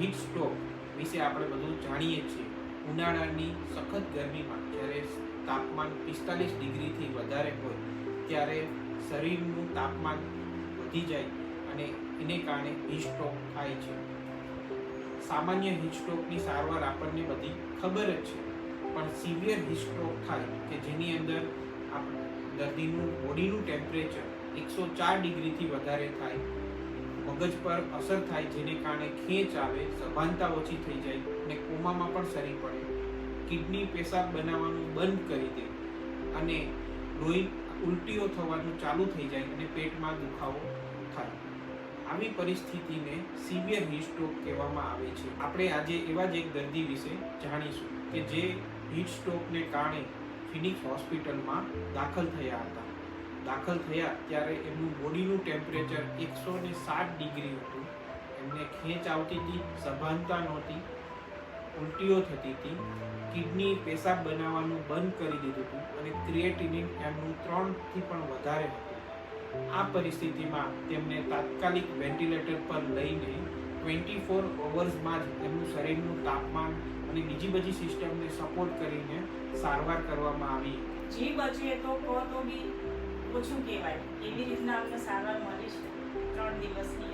Heat stroke વિશે આપણે બધું જાણીએ છીએ. ઉનાળાની સખત ગરમીમાં જ્યારે તાપમાન 45 ડિગ્રીથી વધારે હોય ત્યારે શરીરનું તાપમાન વધી જાય અને એને કારણે હીટ સ્ટ્રોક થાય છે. સામાન્ય હીટ સ્ટ્રોકની સારવાર આપણને બધી ખબર જ છે, પણ સિવિયર હીટ સ્ટ્રોક થાય કે જેની અંદર દર્દીનું બોડીનું ટેમ્પરેચર 104 ડિગ્રીથી વધારે થાય, મગજ પર અસર થાય જેને કારણે ખેંચ આવે, સભાનતા ઓછી થઈ જાય અને કોમામાં પણ સરી પડે, કિડની પેશાબ બનાવવાનું બંધ કરી દે અને લોહી ઉલટીઓ થવાનું ચાલુ થઈ જાય અને પેટમાં દુખાવો થાય. આવી પરિસ્થિતિને સિવિયર હીટ સ્ટ્રોક કહેવામાં આવે છે. આપણે આજે એવા જ એક દર્દી વિશે જાણીશું કે જે હીટ સ્ટ્રોકને કારણે ફિનિક્સ હોસ્પિટલમાં દાખલ થયા હતા. દાખલ થયા ત્યારે એમનું બોડીનું ટેમ્પરેચર 107 ડિગ્રી હતું. એમને ખેંચ આવતી હતી, સભાનતા નહોતી, ઉલટીઓ થતી હતી, કિડની પેશાબ બનાવવાનું બંધ કરી દીધું હતું અને ક્રિએટિનિન એમનું 3થી પણ વધારે હતું. આ પરિસ્થિતિમાં તેમને તાત્કાલિક વેન્ટિલેટર પર લઈને 24 અવર્સમાં જ એમનું શરીરનું તાપમાન અને બીજી બધી સિસ્ટમને સપોર્ટ કરીને સારવાર કરવામાં આવી. જી બચે તો કહો તો બી ઓછું કહેવાય. એવી રીતના આપણે સારવાર મળી છે 3 દિવસની